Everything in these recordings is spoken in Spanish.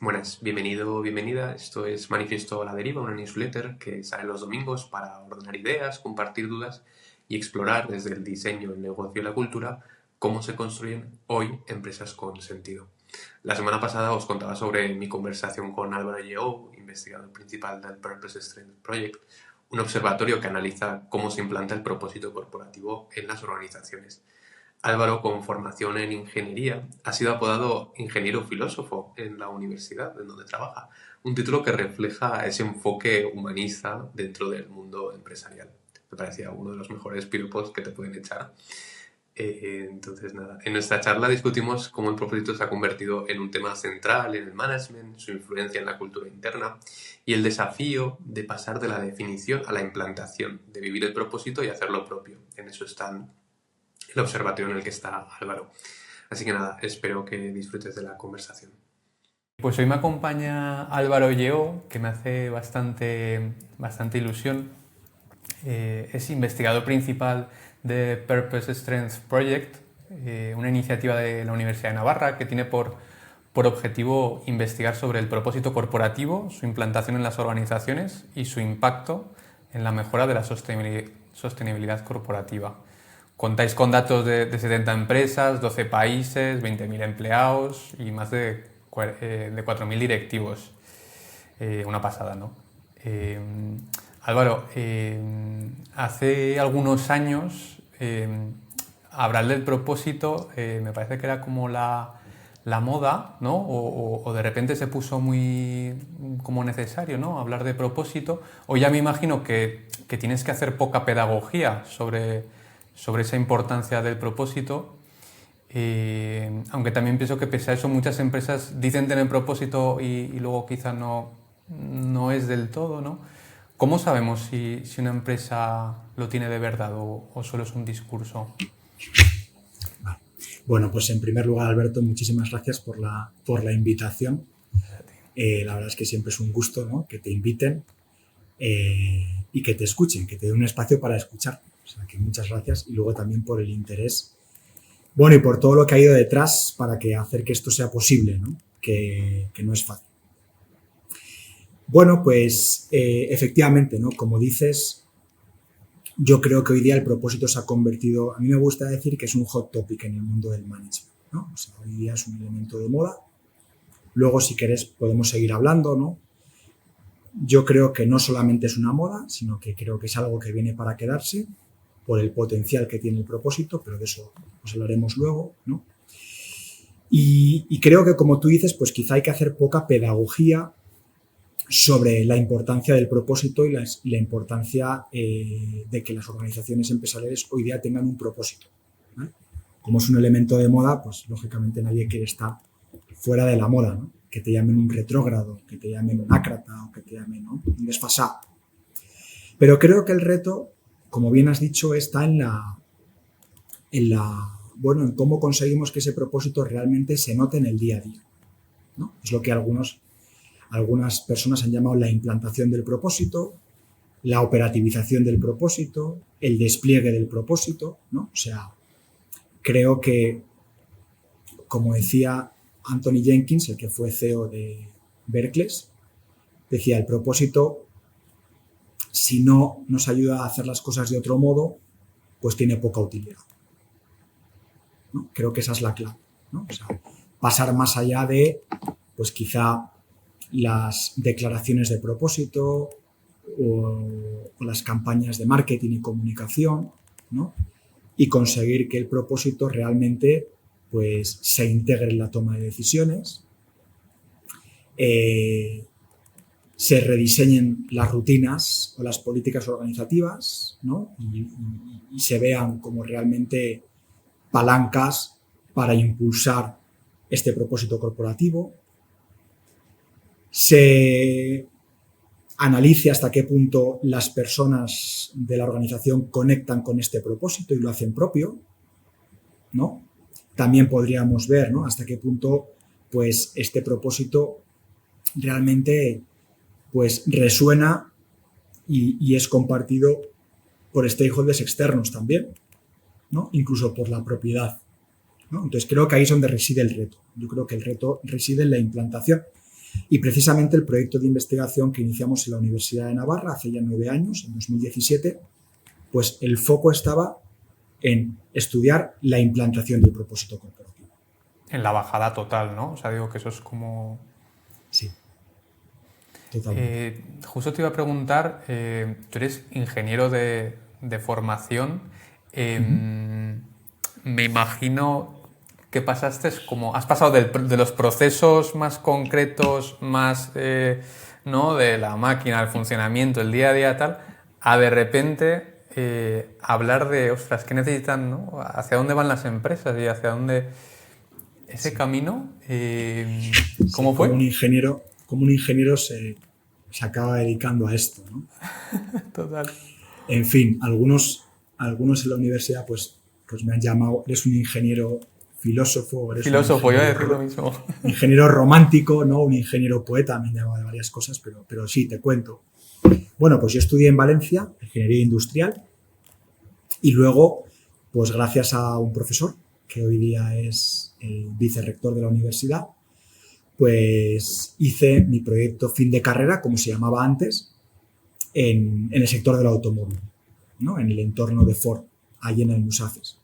Buenas, bienvenido, bienvenida. Esto es Manifiesto a la Deriva, una newsletter que sale los domingos para ordenar ideas, compartir dudas y explorar desde el diseño, el negocio y la cultura cómo se construyen hoy empresas con sentido. La semana pasada os contaba sobre mi conversación con Álvaro Lleó, investigador principal del Purpose Strength Project, un observatorio que analiza cómo se implanta el propósito corporativo en las organizaciones. Álvaro, con formación en ingeniería, ha sido apodado ingeniero filósofo en la universidad en donde trabaja, un título que refleja ese enfoque humanista dentro del mundo empresarial. Me parecía uno de los mejores piropos que te pueden echar. Entonces, nada, en nuestra charla discutimos cómo el propósito se ha convertido en un tema central en el management, su influencia en la cultura interna y el desafío de pasar de la definición a la implantación, de vivir el propósito y hacerlo propio. En eso están el observatorio en el que está Álvaro. Así que nada, espero que disfrutes de la conversación. Pues hoy me acompaña Álvaro Lleó, que me hace bastante ilusión. Es investigador principal de Purpose Strength Project, una iniciativa de la Universidad de Navarra que tiene por objetivo investigar sobre el propósito corporativo, su implantación en las organizaciones y su impacto en la mejora de la sostenibilidad corporativa. Contáis con datos de 70 empresas, 12 países, 20.000 empleados y más de 4.000 directivos. Una pasada, ¿no? Álvaro, hace algunos años hablar del propósito me parece que era como la moda, ¿no? O de repente se puso muy como necesario, ¿no? Hablar de propósito. Hoy ya me imagino que tienes que hacer poca pedagogía sobre esa importancia del propósito. Aunque también pienso que pese a eso muchas empresas dicen tener propósito y luego quizá no es del todo, ¿no? ¿Cómo sabemos si una empresa lo tiene de verdad o solo es un discurso? Vale. Bueno, pues en primer lugar, Alberto, muchísimas gracias por la invitación. La verdad es que siempre es un gusto, ¿no?, que te inviten y que te escuchen, que te den un espacio para escuchar. O sea, que muchas gracias. Y luego también por el interés, bueno, y por todo lo que ha ido detrás para hacer que esto sea posible, ¿no? Que no es fácil. Bueno, pues efectivamente, ¿no? Como dices, yo creo que hoy día el propósito se ha convertido, a mí me gusta decir que es un hot topic en el mundo del management, ¿no? O sea, hoy día es un elemento de moda. Luego, si querés, podemos seguir hablando, ¿no? Yo creo que no solamente es una moda, sino que creo que es algo que viene para quedarse por el potencial que tiene el propósito, pero de eso pues hablaremos luego, ¿no? Y creo que, como tú dices, pues quizá hay que hacer poca pedagogía sobre la importancia del propósito y la importancia de que las organizaciones empresariales hoy día tengan un propósito, ¿vale? Como es un elemento de moda, pues lógicamente nadie quiere estar fuera de la moda, ¿no? Que te llamen un retrógrado, que te llamen un ácrata o que te llamen, ¿no?, un desfasado. Pero creo que el reto, como bien has dicho, está en cómo conseguimos que ese propósito realmente se note en el día a día, ¿no? Es lo que algunas personas han llamado la implantación del propósito, la operativización del propósito, el despliegue del propósito, ¿no? O sea, creo que, como decía Anthony Jenkins, el que fue CEO de Berkeley, decía, el propósito, si no nos ayuda a hacer las cosas de otro modo, pues tiene poca utilidad, ¿no? Creo que esa es la clave, ¿no? O sea, pasar más allá de, pues quizá, las declaraciones de propósito o las campañas de marketing y comunicación, ¿no? Y conseguir que el propósito realmente pues se integre en la toma de decisiones, se rediseñen las rutinas o las políticas organizativas, ¿no? Y se vean como realmente palancas para impulsar este propósito corporativo. Se analice hasta qué punto las personas de la organización conectan con este propósito y lo hacen propio, ¿no? También podríamos ver, ¿no?, hasta qué punto pues este propósito realmente pues resuena y es compartido por stakeholders externos también, ¿no?, incluso por la propiedad, ¿no? Entonces creo que ahí es donde reside el reto. Yo creo que el reto reside en la implantación. Y precisamente el proyecto de investigación que iniciamos en la Universidad de Navarra hace ya 9 años, en 2017, pues el foco estaba en estudiar la implantación del propósito corporativo. En la bajada total, ¿no? O sea, digo que eso es como... Sí, totalmente. Justo te iba a preguntar, tú eres ingeniero de formación. Me imagino que pasaste como... Has pasado de los procesos más concretos, más, ¿no? De la máquina, el funcionamiento, el día a día, tal, a de repente hablar de, ostras, ¿qué necesitan, no? ¿Hacia dónde van las empresas y hacia dónde... Ese camino, ¿cómo fue? Como un ingeniero se acaba dedicando a esto, ¿no? Total. En fin, algunos en la universidad pues me han llamado, eres un ingeniero filósofo, eres Filósofo, un yo voy a decir lo mismo. ingeniero romántico, ¿no? Un ingeniero poeta, me han llamado de varias cosas, pero sí, te cuento. Bueno, pues yo estudié en Valencia, ingeniería industrial, y luego, pues gracias a un profesor, que hoy día es el vicerrector de la universidad, pues hice mi proyecto fin de carrera, como se llamaba antes, en el sector del automóvil, ¿no? En el entorno de Ford, allí en Almussafes.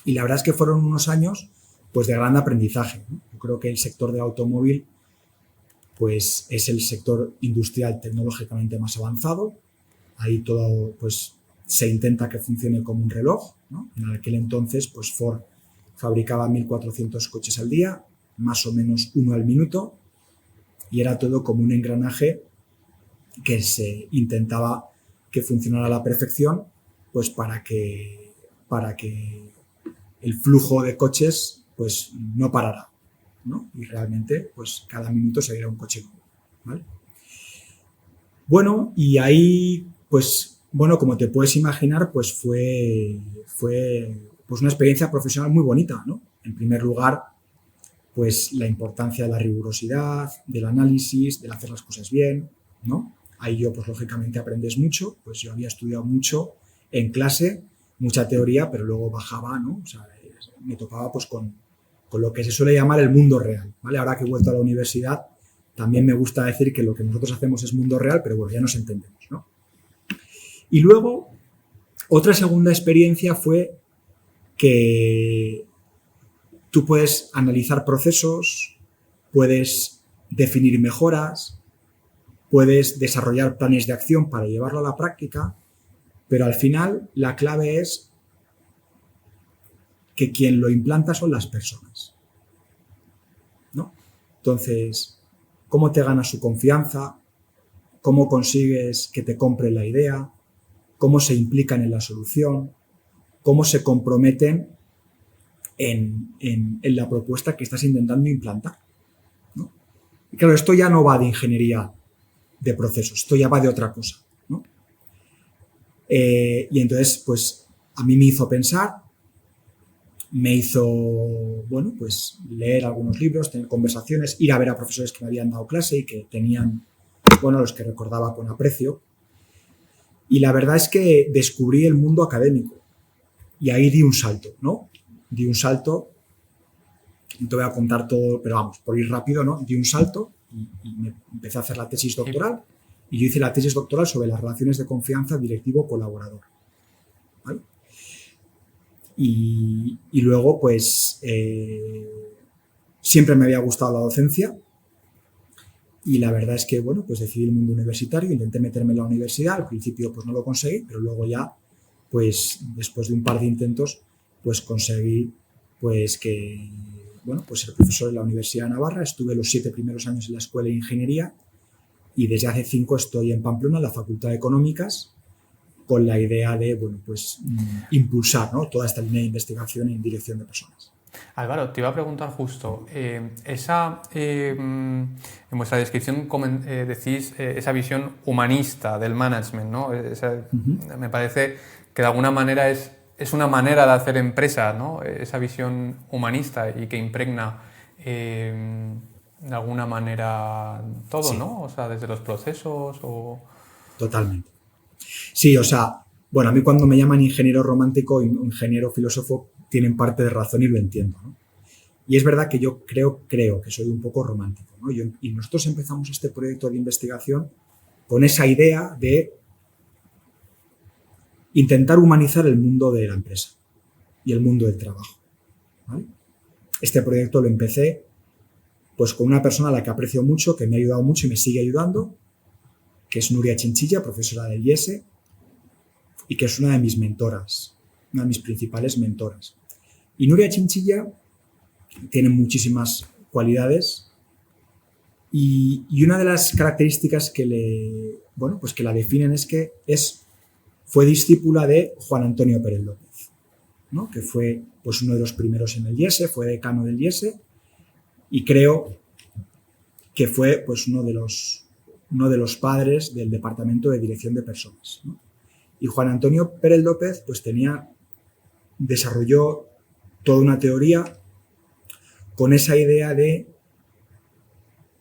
Y la verdad es que fueron unos años pues, de gran aprendizaje, ¿no? Yo creo que el sector del automóvil pues, es el sector industrial tecnológicamente más avanzado. Ahí todo pues, se intenta que funcione como un reloj, ¿no? En aquel entonces pues, Ford fabricaba 1.400 coches al día, más o menos uno al minuto, y era todo como un engranaje que se intentaba que funcionara a la perfección, pues para que el flujo de coches pues no parara, ¿no? Y realmente pues cada minuto saliera un coche nuevo, ¿vale? Bueno, y ahí pues bueno, como te puedes imaginar, pues fue pues una experiencia profesional muy bonita, ¿no? En primer lugar, pues la importancia de la rigurosidad, del análisis, del hacer las cosas bien, ¿no? Ahí yo, pues lógicamente aprendes mucho, pues yo había estudiado mucho en clase, mucha teoría, pero luego bajaba, ¿no? O sea, me tocaba pues con lo que se suele llamar el mundo real, ¿vale? Ahora que he vuelto a la universidad, también me gusta decir que lo que nosotros hacemos es mundo real, pero bueno, ya nos entendemos, ¿no? Y luego, otra segunda experiencia fue que tú puedes analizar procesos, puedes definir mejoras, puedes desarrollar planes de acción para llevarlo a la práctica, pero al final la clave es que quien lo implanta son las personas, ¿no? Entonces, ¿cómo te ganas su confianza? ¿Cómo consigues que te compre la idea? ¿Cómo se implican en la solución? ¿Cómo se comprometen en la propuesta que estás intentando implantar, ¿no? Y claro, esto ya no va de ingeniería de procesos, esto ya va de otra cosa, ¿no? Y entonces, pues, a mí me hizo pensar, me hizo, bueno, pues, leer algunos libros, tener conversaciones, ir a ver a profesores que me habían dado clase y que tenían, bueno, los que recordaba con aprecio. Y la verdad es que descubrí el mundo académico y ahí di un salto, ¿no? Di un salto, no te voy a contar todo, pero vamos, por ir rápido, ¿no? Di un salto y me empecé a hacer la tesis doctoral y yo hice la tesis doctoral sobre las relaciones de confianza directivo-colaborador, ¿vale? Y luego, pues, siempre me había gustado la docencia y la verdad es que, bueno, pues decidí el mundo universitario, intenté meterme en la universidad, al principio pues no lo conseguí, pero luego ya, pues después de un par de intentos, pues conseguí pues que, bueno, pues ser profesor en la Universidad de Navarra. Estuve los 7 primeros años en la Escuela de Ingeniería y desde hace 5 estoy en Pamplona, en la Facultad de Económicas, con la idea de, bueno, pues impulsar, ¿no? Toda esta línea de investigación en dirección de personas. Álvaro, te iba a preguntar justo, en vuestra descripción decís esa visión humanista del management, ¿no? Me parece que de alguna manera es una manera de hacer empresa, ¿no? Esa visión humanista y que impregna de alguna manera todo, sí, ¿no? O sea, desde los procesos o... Totalmente. Sí, o sea, bueno, a mí cuando me llaman ingeniero romántico o ingeniero filósofo tienen parte de razón y lo entiendo, ¿no? Y es verdad que yo creo que soy un poco romántico, ¿no? Y nosotros empezamos este proyecto de investigación con esa idea de intentar humanizar el mundo de la empresa y el mundo del trabajo, ¿vale? Este proyecto lo empecé pues con una persona a la que aprecio mucho, que me ha ayudado mucho y me sigue ayudando, que es Nuria Chinchilla, profesora del IES, y que es una de mis mentoras, una de mis principales mentoras. Y Nuria Chinchilla tiene muchísimas cualidades y una de las características que que la definen es que fue discípula de Juan Antonio Pérez López, ¿no? Que fue pues uno de los primeros en el IES, fue decano del IES y creo que fue pues uno de los padres del departamento de dirección de personas, ¿no? Y Juan Antonio Pérez López pues desarrolló toda una teoría con esa idea de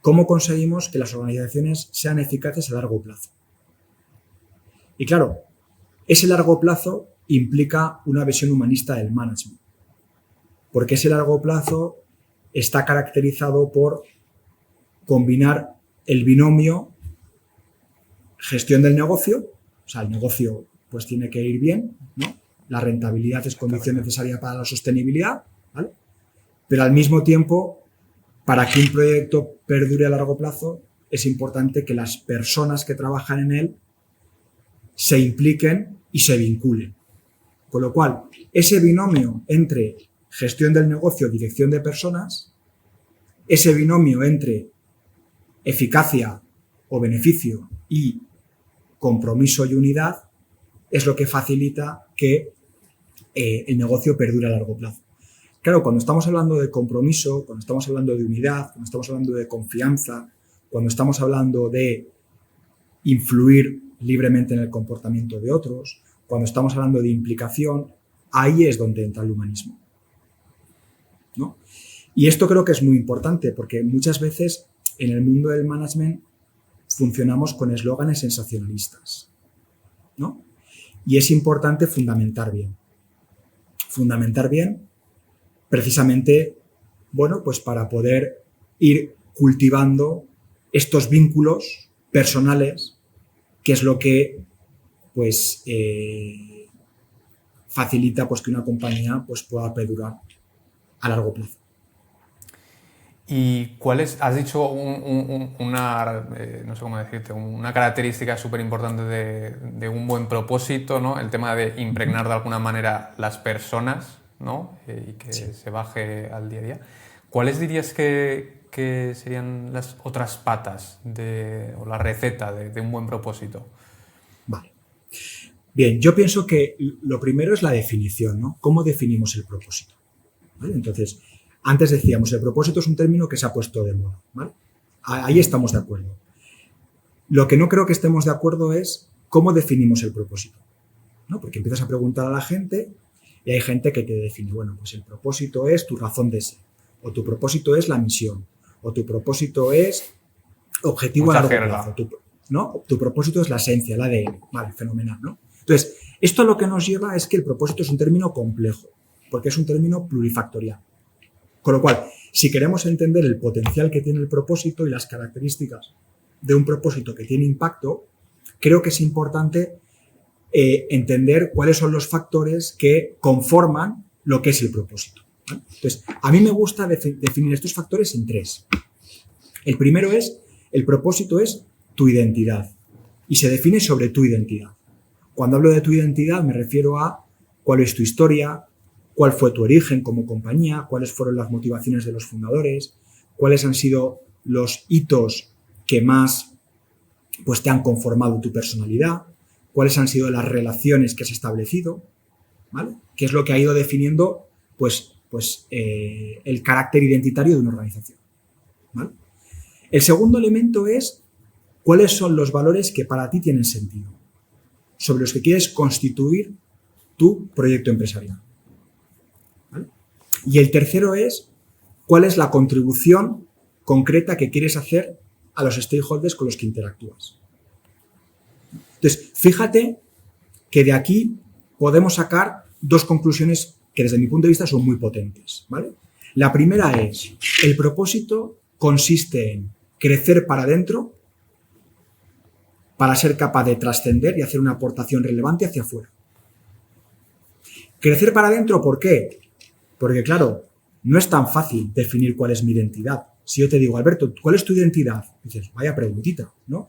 cómo conseguimos que las organizaciones sean eficaces a largo plazo. Y claro, ese largo plazo implica una visión humanista del management, porque ese largo plazo está caracterizado por combinar el binomio gestión del negocio, o sea, el negocio pues tiene que ir bien, ¿no? La rentabilidad es condición necesaria para la sostenibilidad, ¿vale? Pero al mismo tiempo, para que un proyecto perdure a largo plazo, es importante que las personas que trabajan en él se impliquen y se vinculen. Con lo cual, ese binomio entre gestión del negocio, dirección de personas, ese binomio entre eficacia o beneficio y compromiso y unidad es lo que facilita que el negocio perdure a largo plazo. Claro, cuando estamos hablando de compromiso, cuando estamos hablando de unidad, cuando estamos hablando de confianza, cuando estamos hablando de influir libremente en el comportamiento de otros, cuando estamos hablando de implicación, ahí es donde entra el humanismo, ¿no? Y esto creo que es muy importante porque muchas veces en el mundo del management funcionamos con eslóganes sensacionalistas, ¿no? Y es importante fundamentar bien. Fundamentar bien precisamente, pues para poder ir cultivando estos vínculos personales, que es lo que pues facilita pues que una compañía pues pueda perdurar a largo plazo. ¿Y has dicho una, no sé cómo decirte, una característica súper importante de un buen propósito, ¿no? El tema de impregnar de alguna manera las personas, ¿no? Y que se baje al día a día. ¿Cuáles dirías que serían las otras patas o la receta de un buen propósito? Vale. Bien, yo pienso que lo primero es la definición, ¿no? ¿Cómo definimos el propósito? ¿Vale? Entonces, antes decíamos, el propósito es un término que se ha puesto de moda, ¿vale? Ahí estamos de acuerdo. Lo que no creo que estemos de acuerdo es cómo definimos el propósito, ¿no? Porque empiezas a preguntar a la gente y hay gente que te define, bueno, pues el propósito es tu razón de ser, o tu propósito es la misión, o tu propósito es objetivo a largo plazo, ¿no? Tu propósito es la esencia, el ADN, vale, fenomenal, ¿no? Entonces, esto lo que nos lleva es que el propósito es un término complejo, porque es un término plurifactorial. Con lo cual, si queremos entender el potencial que tiene el propósito y las características de un propósito que tiene impacto, creo que es importante entender cuáles son los factores que conforman lo que es el propósito, ¿vale? Entonces, a mí me gusta definir estos factores en tres. El primero es, el propósito es tu identidad y se define sobre tu identidad. Cuando hablo de tu identidad me refiero a cuál es tu historia, cuál fue tu origen como compañía, cuáles fueron las motivaciones de los fundadores, cuáles han sido los hitos que más pues, te han conformado tu personalidad, cuáles han sido las relaciones que has establecido, ¿vale? Qué es lo que ha ido definiendo el carácter identitario de una organización, ¿vale? El segundo elemento es cuáles son los valores que para ti tienen sentido, sobre los que quieres constituir tu proyecto empresarial, ¿vale? Y el tercero es cuál es la contribución concreta que quieres hacer a los stakeholders con los que interactúas. Entonces, fíjate que de aquí podemos sacar dos conclusiones que desde mi punto de vista son muy potentes, ¿vale? La primera es, el propósito consiste en crecer para adentro para ser capaz de trascender y hacer una aportación relevante hacia afuera. Crecer para adentro, ¿por qué? Porque, claro, no es tan fácil definir cuál es mi identidad. Si yo te digo, Alberto, ¿cuál es tu identidad? Dices, vaya preguntita, ¿no?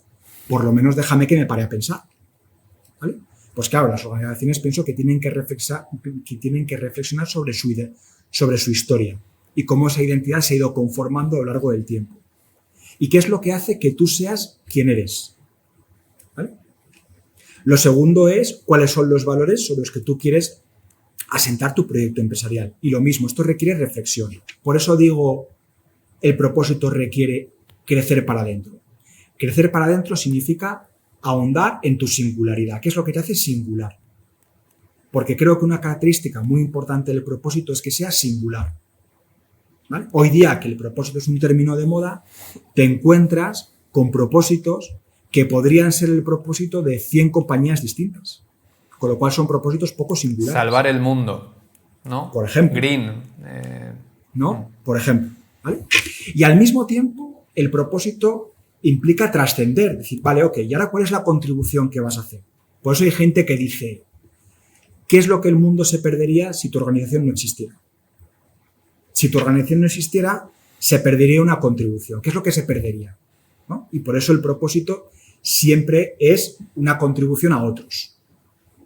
Por lo menos déjame que me pare a pensar, ¿vale? Pues claro, las organizaciones pienso que tienen que reflexionar sobre su historia y cómo esa identidad se ha ido conformando a lo largo del tiempo. ¿Y qué es lo que hace que tú seas quien eres? ¿Vale? Lo segundo es cuáles son los valores sobre los que tú quieres asentar tu proyecto empresarial. Y lo mismo, esto requiere reflexión. Por eso digo, el propósito requiere crecer para adentro. Crecer para adentro significa ahondar en tu singularidad. ¿Qué es lo que te hace singular? Porque creo que una característica muy importante del propósito es que sea singular, ¿vale? Hoy día, que el propósito es un término de moda, te encuentras con propósitos que podrían ser el propósito de 100 compañías distintas. Con lo cual son propósitos poco singulares. Salvar el mundo, ¿no? Por ejemplo. Green. ¿No? Por ejemplo, ¿vale? Y al mismo tiempo, el propósito implica trascender. Decir, vale, ok, ¿y ahora cuál es la contribución que vas a hacer? Por eso hay gente que dice, ¿qué es lo que el mundo se perdería si tu organización no existiera? Si tu organización no existiera, se perdería una contribución. ¿Qué es lo que se perdería? ¿No? Y por eso el propósito siempre es una contribución a otros.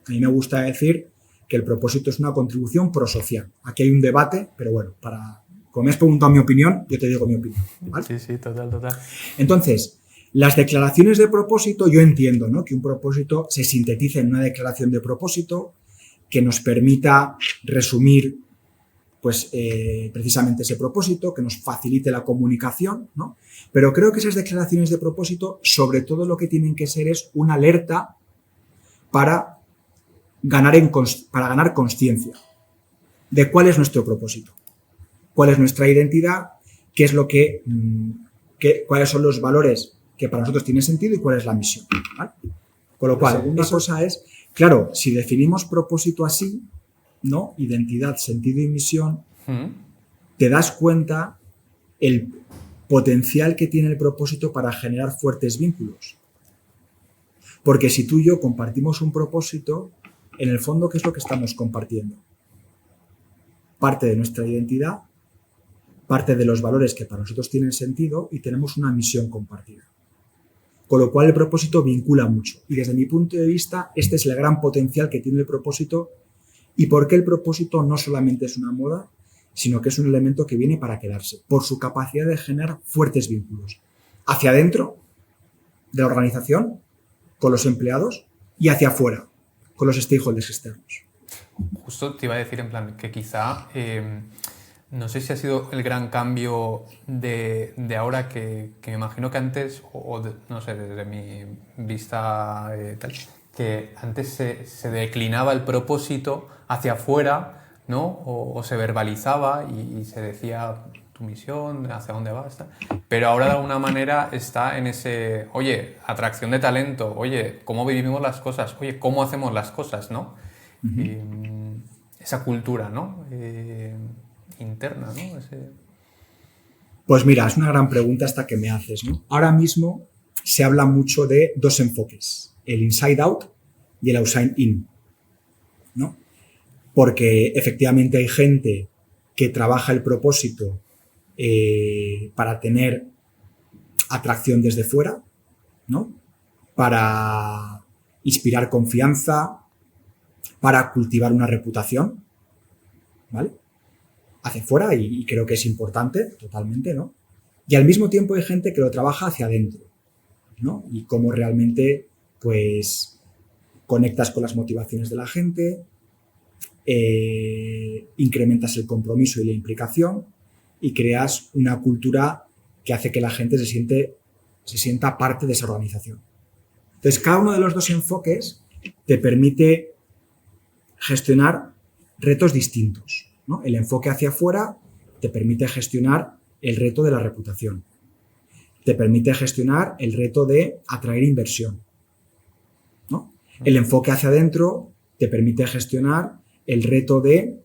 A mí me gusta decir que el propósito es una contribución prosocial. Aquí hay un debate, pero bueno, como me has preguntado mi opinión, yo te digo mi opinión, ¿vale? Sí, total. Entonces, las declaraciones de propósito, yo entiendo, ¿no?, que un propósito se sintetice en una declaración de propósito que nos permita resumir, pues, precisamente ese propósito, que nos facilite la comunicación, ¿no? Pero creo que esas declaraciones de propósito, sobre todo lo que tienen que ser es una alerta para ganar consciencia de cuál es nuestro propósito, cuál es nuestra identidad, qué es lo cuáles son los valores que para nosotros tienen sentido y cuál es la misión, ¿vale? Con lo cual, la segunda cosa es, claro, si definimos propósito así, ¿no?, identidad, sentido y misión, te das cuenta el potencial que tiene el propósito para generar fuertes vínculos. Porque si tú y yo compartimos un propósito, en el fondo, ¿qué es lo que estamos compartiendo? Parte de nuestra identidad, parte de los valores que para nosotros tienen sentido y tenemos una misión compartida. Con lo cual el propósito vincula mucho. Y desde mi punto de vista, este es el gran potencial que tiene el propósito y por qué el propósito no solamente es una moda, sino que es un elemento que viene para quedarse, por su capacidad de generar fuertes vínculos hacia adentro de la organización, con los empleados, y hacia afuera, con los stakeholders externos. Justo te iba a decir en plan que quizá, no sé si ha sido el gran cambio de ahora que me imagino que antes, no sé, desde mi vista tal, que antes se declinaba el propósito hacia afuera, ¿no? O se verbalizaba y se decía tu misión, hacia dónde vas, tal. Pero ahora de alguna manera está en ese, oye, atracción de talento, oye, cómo vivimos las cosas, oye, cómo hacemos las cosas, ¿no? Esa cultura, ¿no? Interna, ¿no? Pues mira, es una gran pregunta esta que me haces, ¿no? Ahora mismo se habla mucho de dos enfoques, el inside out y el outside in, ¿no? Porque efectivamente hay gente que trabaja el propósito para tener atracción desde fuera, ¿no? Para inspirar confianza, para cultivar una reputación, ¿vale?, hacia afuera, y creo que es importante totalmente, ¿no? Y al mismo tiempo hay gente que lo trabaja hacia adentro, ¿no? Y cómo realmente, pues, conectas con las motivaciones de la gente, incrementas el compromiso y la implicación y creas una cultura que hace que la gente se sienta parte de esa organización. Entonces, cada uno de los dos enfoques te permite gestionar retos distintos, ¿no? El enfoque hacia afuera te permite gestionar el reto de la reputación, te permite gestionar el reto de atraer inversión, ¿no? El enfoque hacia adentro te permite gestionar el reto de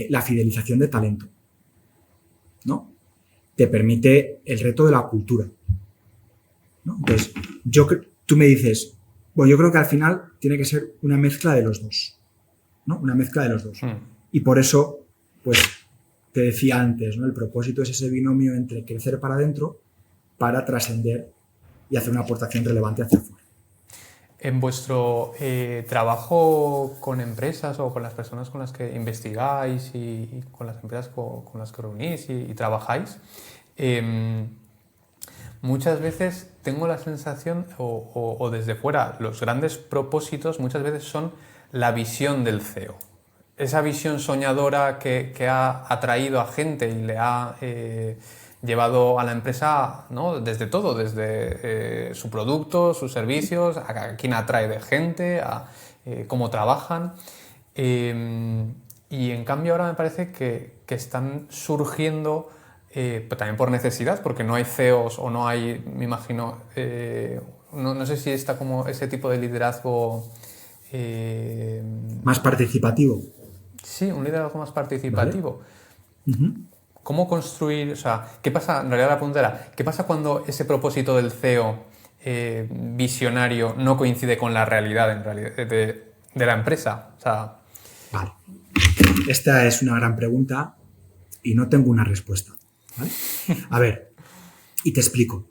la fidelización de talento, ¿no? Te permite el reto de la cultura, ¿no? Entonces, tú me dices, bueno, yo creo que al final tiene que ser una mezcla de los dos, ¿no? Una mezcla de los dos. Y por eso, pues, te decía antes, ¿no? El propósito es ese binomio entre crecer para adentro para trascender y hacer una aportación relevante hacia afuera. En vuestro trabajo con empresas o con las personas con las que investigáis y con las empresas con las que reunís y trabajáis, muchas veces tengo la sensación, o desde fuera, los grandes propósitos muchas veces son la visión del CEO. Esa visión soñadora que ha atraído a gente y le ha llevado a la empresa, ¿no? Desde todo, desde su producto, sus servicios, a quién atrae de gente, a cómo trabajan. Y en cambio ahora me parece que están surgiendo, también por necesidad, porque no hay CEOs o no hay, me imagino, no sé si está como ese tipo de liderazgo... Más participativo. Sí, un liderazgo más participativo. Vale. Uh-huh. ¿Cómo construir? O sea, ¿qué pasa? En realidad la pregunta era, ¿qué pasa cuando ese propósito del CEO visionario no coincide con la realidad, de la empresa? O sea... Vale. Esta es una gran pregunta y no tengo una respuesta, ¿vale? A ver, y te explico.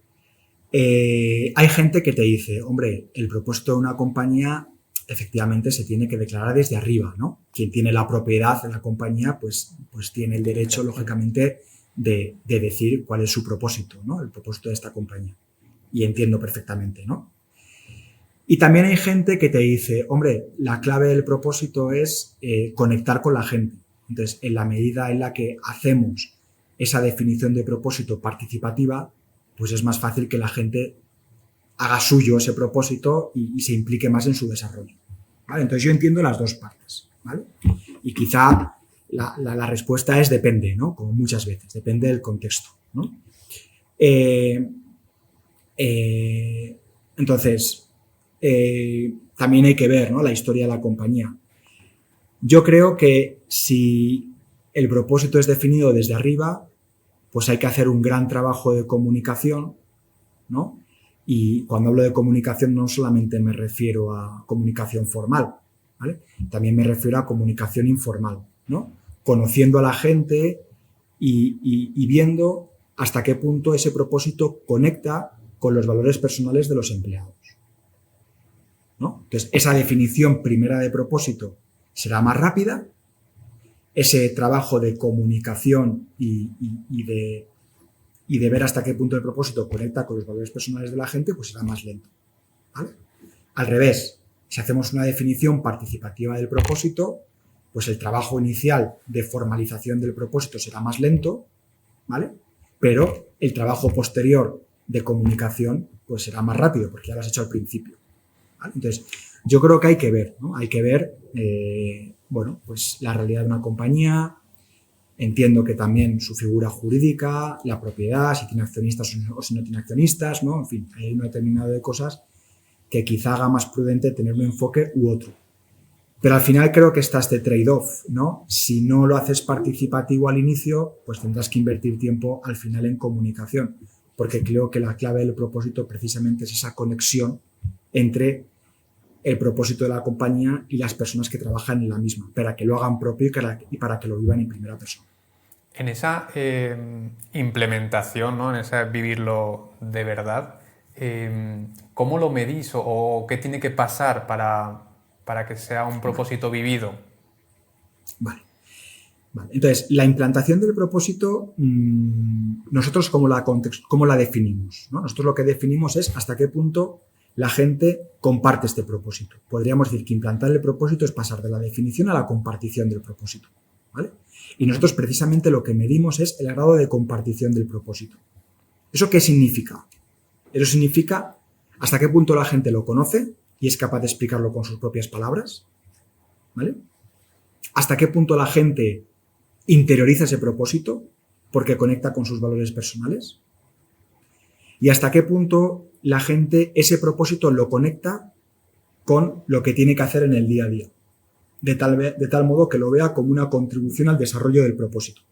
Hay gente que te dice, hombre, el propósito de una compañía efectivamente se tiene que declarar desde arriba, ¿no? Quien tiene la propiedad de la compañía, pues tiene el derecho, lógicamente, de decir cuál es su propósito, ¿no? El propósito de esta compañía. Y entiendo perfectamente, ¿no? Y también hay gente que te dice, hombre, la clave del propósito es conectar con la gente. Entonces, en la medida en la que hacemos esa definición de propósito participativa, pues es más fácil que la gente haga suyo ese propósito y se implique más en su desarrollo, ¿vale? Entonces yo entiendo las dos partes, ¿vale? Y quizá la respuesta es depende, ¿no? Como muchas veces, depende del contexto, ¿no? Entonces, también hay que ver, ¿no? La historia de la compañía. Yo creo que si el propósito es definido desde arriba, pues hay que hacer un gran trabajo de comunicación, ¿no? Y cuando hablo de comunicación no solamente me refiero a comunicación formal, ¿vale? También me refiero a comunicación informal, ¿no? Conociendo a la gente y viendo hasta qué punto ese propósito conecta con los valores personales de los empleados, ¿no? Entonces, esa definición primera de propósito será más rápida, ese trabajo de comunicación y de ver hasta qué punto el propósito conecta con los valores personales de la gente, pues será más lento, ¿vale? Al revés, si hacemos una definición participativa del propósito, pues el trabajo inicial de formalización del propósito será más lento, ¿vale? Pero el trabajo posterior de comunicación pues será más rápido, porque ya lo has hecho al principio, ¿vale? Entonces, yo creo que hay que ver, ¿no? Hay que ver, bueno, pues la realidad de una compañía. Entiendo que también su figura jurídica, la propiedad, si tiene accionistas o si no tiene accionistas, ¿no? En fin, hay un determinado de cosas que quizá haga más prudente tener un enfoque u otro. Pero al final creo que está este trade-off, ¿no? Si no lo haces participativo al inicio, pues tendrás que invertir tiempo al final en comunicación, porque creo que la clave del propósito precisamente es esa conexión entre el propósito de la compañía y las personas que trabajan en la misma, para que lo hagan propio y para que lo vivan en primera persona. En esa implementación, ¿no? En ese vivirlo de verdad, ¿cómo lo medís o qué tiene que pasar para que sea un propósito vivido? Vale. Entonces, la implantación del propósito, nosotros cómo la definimos, ¿no? Nosotros lo que definimos es hasta qué punto la gente comparte este propósito. Podríamos decir que implantar el propósito es pasar de la definición a la compartición del propósito, ¿vale? Y nosotros precisamente lo que medimos es el grado de compartición del propósito. ¿Eso qué significa? Eso significa hasta qué punto la gente lo conoce y es capaz de explicarlo con sus propias palabras, ¿vale? Hasta qué punto la gente interioriza ese propósito porque conecta con sus valores personales y hasta qué punto la gente ese propósito lo conecta con lo que tiene que hacer en el día a día, de tal modo que lo vea como una contribución al desarrollo del propósito.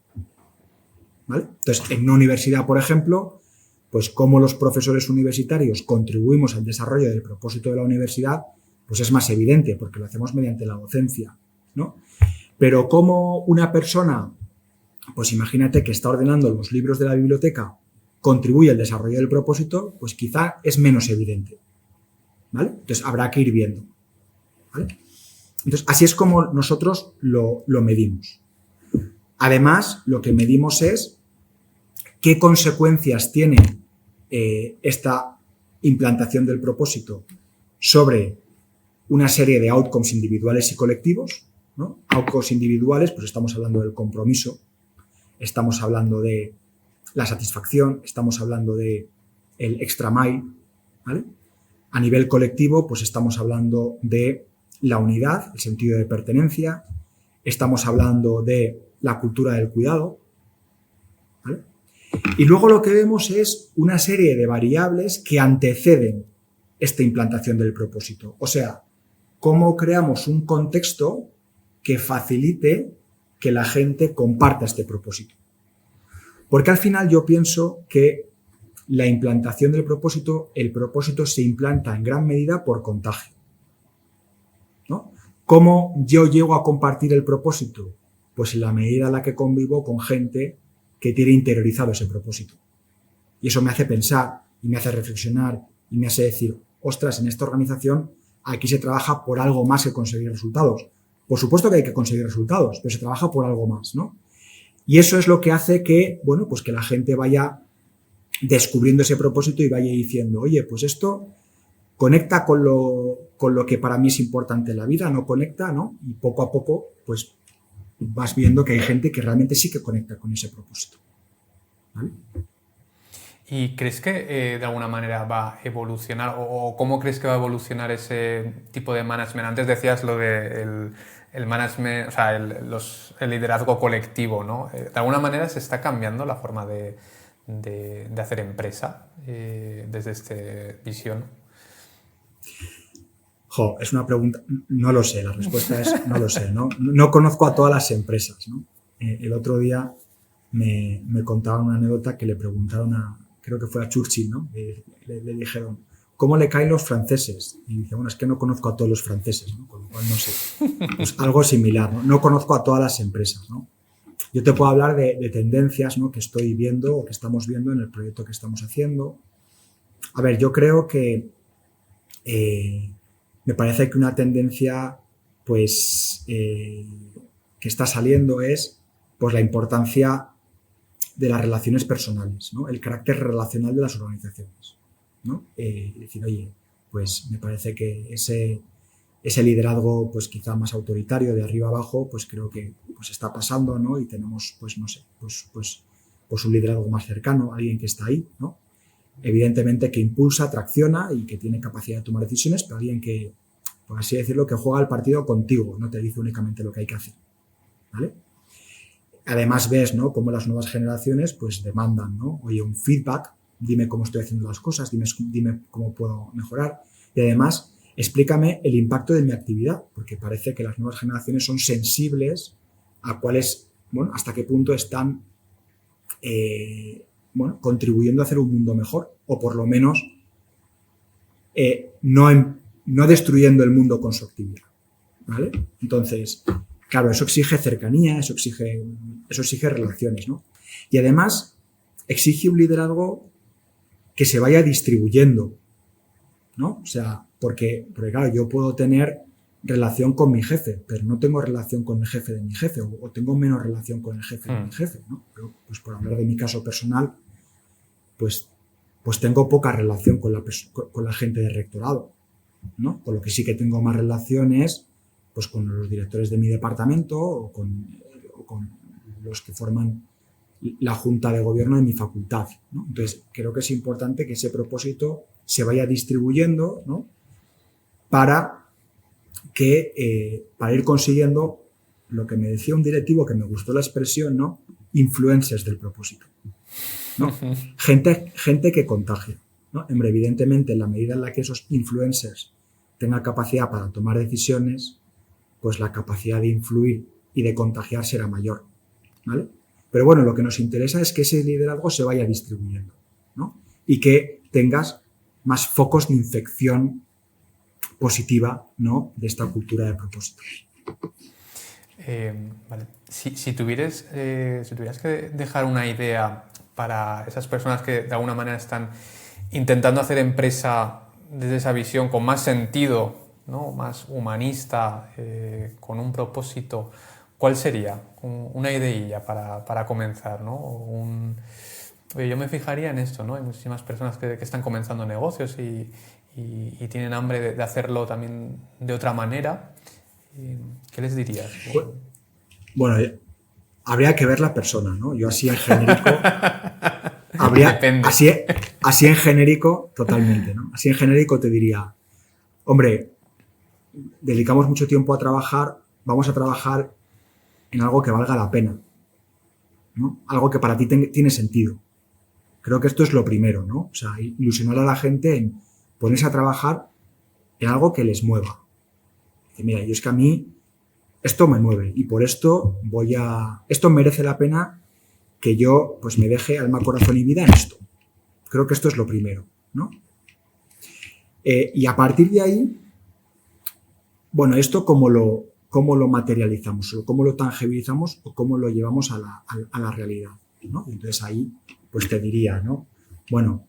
¿vale? Entonces, en una universidad, por ejemplo, pues cómo los profesores universitarios contribuimos al desarrollo del propósito de la universidad, pues es más evidente, porque lo hacemos mediante la docencia, ¿no? Pero cómo una persona, pues imagínate que está ordenando los libros de la biblioteca, contribuye al desarrollo del propósito, pues quizá es menos evidente, ¿vale? Entonces, habrá que ir viendo, ¿vale? Entonces, así es como nosotros lo medimos. Además, lo que medimos es qué consecuencias tiene esta implantación del propósito sobre una serie de outcomes individuales y colectivos, ¿no? Outcomes individuales, pues estamos hablando del compromiso, estamos hablando de la satisfacción, estamos hablando de el extra mile, ¿vale? A nivel colectivo, pues estamos hablando de la unidad, el sentido de pertenencia, estamos hablando de la cultura del cuidado, ¿vale? Y luego lo que vemos es una serie de variables que anteceden esta implantación del propósito. O sea, cómo creamos un contexto que facilite que la gente comparta este propósito. Porque al final yo pienso que la implantación del propósito, el propósito se implanta en gran medida por contagio, ¿no? ¿Cómo yo llego a compartir el propósito? Pues en la medida en la que convivo con gente que tiene interiorizado ese propósito. Y eso me hace pensar y me hace reflexionar y me hace decir, ostras, en esta organización aquí se trabaja por algo más que conseguir resultados. Por supuesto que hay que conseguir resultados, pero se trabaja por algo más, ¿no? Y eso es lo que hace que, bueno, pues que la gente vaya descubriendo ese propósito y vaya diciendo, oye, pues esto conecta con lo que para mí es importante en la vida, no conecta, ¿no? Y poco a poco, pues vas viendo que hay gente que realmente sí que conecta con ese propósito, ¿vale? ¿Y crees que de alguna manera va a evolucionar o cómo crees que va a evolucionar ese tipo de management? Antes decías lo de el management, o sea, el liderazgo colectivo, ¿no? De alguna manera se está cambiando la forma de hacer empresa desde esta visión. Es una pregunta, no lo sé, la respuesta es no lo sé, ¿no? No conozco a todas las empresas, ¿no? El otro día me contaban una anécdota que le preguntaron creo que fue a Churchill, ¿no? Le dijeron, ¿cómo le caen los franceses? Y dice, bueno, es que no conozco a todos los franceses, ¿no? Con lo cual no sé. Pues algo similar, ¿no? No conozco a todas las empresas, ¿no? Yo te puedo hablar de tendencias, ¿no? Que estoy viendo o que estamos viendo en el proyecto que estamos haciendo. A ver, yo creo que me parece que una tendencia, pues, que está saliendo es, pues, la importancia de las relaciones personales, ¿no? El carácter relacional de las organizaciones, ¿no? Decir, oye, pues, me parece que ese liderazgo, pues, quizá más autoritario de arriba abajo, pues, creo que, pues, está pasando, ¿no? Y tenemos, pues, no sé, pues un liderazgo más cercano, alguien que está ahí, ¿no? Evidentemente que impulsa, tracciona y que tiene capacidad de tomar decisiones, pero alguien que, por así decirlo, que juega el partido contigo, no te dice únicamente lo que hay que hacer, ¿vale? Además ves, ¿no? Cómo las nuevas generaciones pues demandan, ¿no? Oye, un feedback, dime cómo estoy haciendo las cosas, dime cómo puedo mejorar y además explícame el impacto de mi actividad, porque parece que las nuevas generaciones son sensibles a cuáles, bueno, hasta qué punto están contribuyendo a hacer un mundo mejor, o por lo menos no destruyendo el mundo con su actividad, ¿vale? Entonces, claro, eso exige cercanía, eso exige relaciones, ¿no? Y además exige un liderazgo que se vaya distribuyendo, ¿no? O sea, porque claro, yo puedo tener relación con mi jefe, pero no tengo relación con el jefe de mi jefe, o tengo menos relación con el jefe de mi jefe, ¿no? Pero, pues por hablar de mi caso personal, pues tengo poca relación con la gente de rectorado, ¿no? Con lo que sí que tengo más relaciones, pues con los directores de mi departamento o con los que forman la junta de gobierno de mi facultad, ¿no? Entonces, creo que es importante que ese propósito se vaya distribuyendo, ¿no? Para ir consiguiendo lo que me decía un directivo, que me gustó la expresión, ¿no? Influencers del propósito, ¿no? Gente que contagia, ¿no? Hombre, evidentemente, en la medida en la que esos influencers tengan capacidad para tomar decisiones, pues la capacidad de influir y de contagiar será mayor, ¿vale? Pero bueno, lo que nos interesa es que ese liderazgo se vaya distribuyendo, ¿no? Y que tengas más focos de infección positiva, ¿no?, de esta cultura de propósito. Vale. Si tuvieras que dejar una idea para esas personas que de alguna manera están intentando hacer empresa desde esa visión con más sentido, ¿no?, más humanista, con un propósito, ¿cuál sería? Una ideilla para comenzar, ¿no? Oye, yo me fijaría en esto, ¿no? Hay muchísimas personas que están comenzando negocios y tienen hambre de hacerlo también de otra manera. ¿Qué les dirías? Bueno, habría que ver la persona, ¿no? Yo así en genérico... Depende. Así en genérico, totalmente, ¿no? Así en genérico te diría, hombre, dedicamos mucho tiempo a trabajar, vamos a trabajar en algo que valga la pena, ¿no? Algo que para ti tiene sentido. Creo que esto es lo primero, ¿no? O sea, ilusionar a la gente en ponerse a trabajar en algo que les mueva. Dice, mira, yo es que a mí esto me mueve y por esto esto merece la pena que yo pues me deje alma, corazón y vida en esto. Creo que esto es lo primero, ¿no? Y a partir de ahí, bueno, esto cómo lo materializamos, o cómo lo tangibilizamos o cómo lo llevamos a la realidad, ¿no? Y entonces ahí pues te diría, ¿no? Bueno,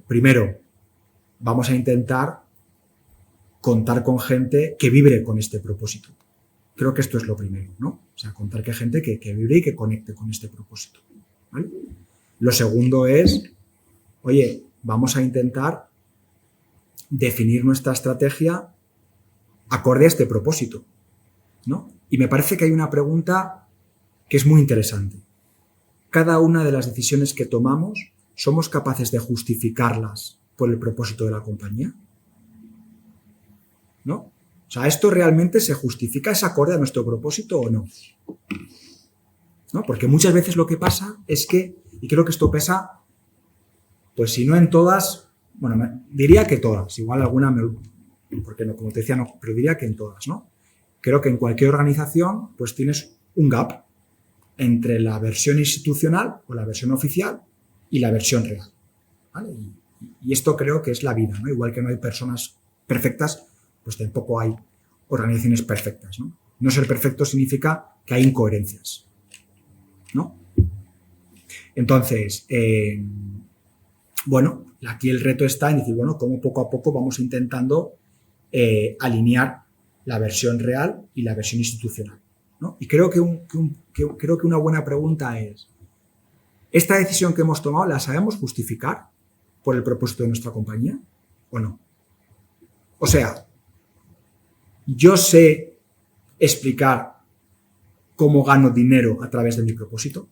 primero vamos a intentar contar con gente que vibre con este propósito. Creo que esto es lo primero, ¿no? O sea, contar con gente que vibre y que conecte con este propósito, ¿vale? Lo segundo es, oye, vamos a intentar definir nuestra estrategia acorde a este propósito, ¿no? Y me parece que hay una pregunta que es muy interesante. Cada una de las decisiones que tomamos, ¿somos capaces de justificarlas por el propósito de la compañía? ¿No? O sea, ¿esto realmente se justifica? ¿Es acorde a nuestro propósito o no? ¿No? Porque muchas veces lo que pasa es que, y creo que esto pesa, pues si no en todas, bueno, diría que todas, igual alguna, porque no, como te decía, no, pero diría que en todas, ¿no? Creo que en cualquier organización, pues tienes un gap entre la versión institucional o la versión oficial y la versión real, ¿vale? Y esto creo que es la vida, ¿no? Igual que no hay personas perfectas, pues tampoco hay organizaciones perfectas, ¿no? No ser perfecto significa que hay incoherencias, ¿no? Entonces, bueno, aquí el reto está en decir, bueno, cómo poco a poco vamos intentando alinear la versión real y la versión institucional, ¿no? Y creo que una buena pregunta es, ¿esta decisión que hemos tomado la sabemos justificar por el propósito de nuestra compañía o no? O sea, yo sé explicar cómo gano dinero a través de mi propósito,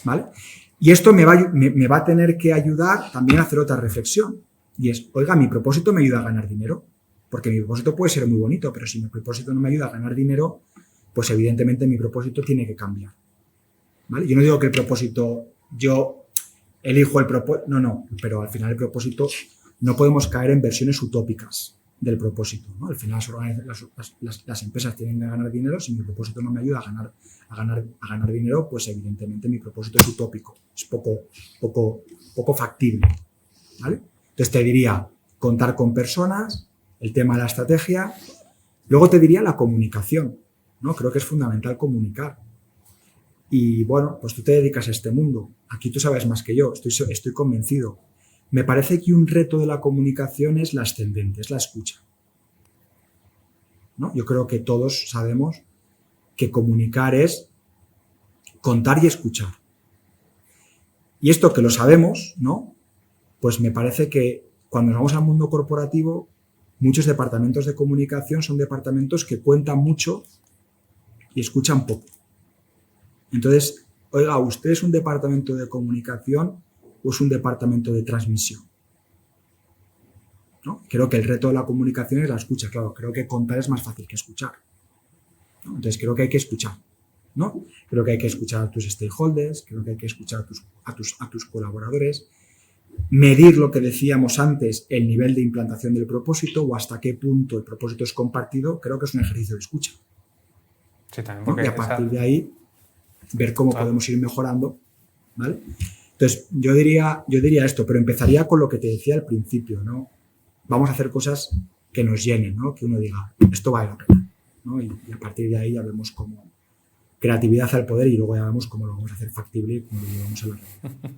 ¿vale? Y esto me va a tener que ayudar también a hacer otra reflexión. Y es, oiga, mi propósito me ayuda a ganar dinero. Porque mi propósito puede ser muy bonito, pero si mi propósito no me ayuda a ganar dinero, pues evidentemente mi propósito tiene que cambiar, ¿vale? Yo no digo que el propósito, yo elijo el propósito, no, pero al final el propósito, no podemos caer en versiones utópicas del propósito, ¿no? Al final las empresas tienen que ganar dinero. Si mi propósito no me ayuda a ganar dinero, pues evidentemente mi propósito es utópico, es poco factible, ¿vale? Entonces te diría contar con personas, el tema de la estrategia, luego te diría la comunicación, ¿no? Creo que es fundamental comunicar. Y bueno, pues tú te dedicas a este mundo, aquí tú sabes más que yo, estoy convencido. Me parece que un reto de la comunicación es la ascendente, es la escucha, ¿no? Yo creo que todos sabemos que comunicar es contar y escuchar. Y esto que lo sabemos, ¿no? Pues me parece que cuando nos vamos al mundo corporativo, muchos departamentos de comunicación son departamentos que cuentan mucho y escuchan poco. Entonces, oiga, ¿usted es un departamento de comunicación o es un departamento de transmisión? ¿No? Creo que el reto de la comunicación es la escucha. Claro, creo que contar es más fácil que escuchar, ¿no? Entonces, creo que hay que escuchar, ¿no? Creo que hay que escuchar a tus stakeholders, creo que hay que escuchar a tus colaboradores, medir lo que decíamos antes, el nivel de implantación del propósito o hasta qué punto el propósito es compartido. Creo que es un ejercicio de escucha, Sí, también ¿no? porque Y a partir de ahí ver cómo podemos ir mejorando, ¿vale? Entonces, yo diría esto, pero empezaría con lo que te decía al principio, ¿no? Vamos a hacer cosas que nos llenen, ¿no? Que uno diga, esto vale la pena, ¿no? Y a partir de ahí ya vemos cómo creatividad al poder y luego ya vemos cómo lo vamos a hacer factible y cómo lo llevamos a la realidad.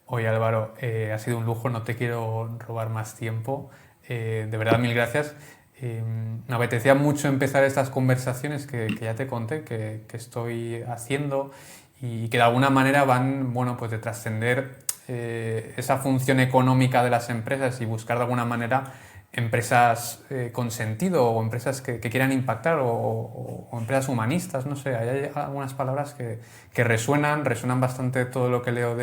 Oye Álvaro, ha sido un lujo, no te quiero robar más tiempo. De verdad, mil gracias. Me apetecía mucho empezar estas conversaciones que ya te conté, que estoy haciendo y que de alguna manera van, bueno, pues de trascender esa función económica de las empresas y buscar de alguna manera empresas con sentido o empresas que quieran impactar o empresas humanistas, no sé, hay algunas palabras que resuenan bastante todo lo que leo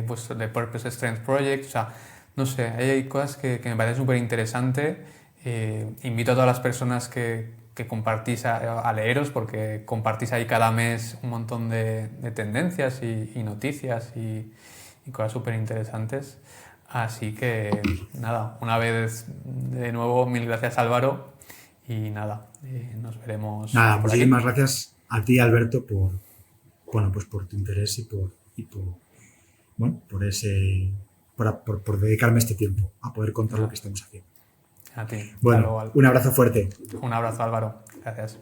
pues, de Purpose Strength Project, o sea, no sé, hay cosas que me parecen súper interesantes. Invito a todas las personas que compartís a leeros porque compartís ahí cada mes un montón de tendencias y noticias y cosas súper interesantes. Así que nada, una vez de nuevo, mil gracias Álvaro y nada, nos veremos Nada, por aquí. muchísimas gracias a ti, Alberto, bueno, pues por tu interés bueno, por dedicarme este tiempo a poder contar lo que estamos haciendo. A ti. Bueno, un abrazo fuerte. Un abrazo Álvaro. Gracias.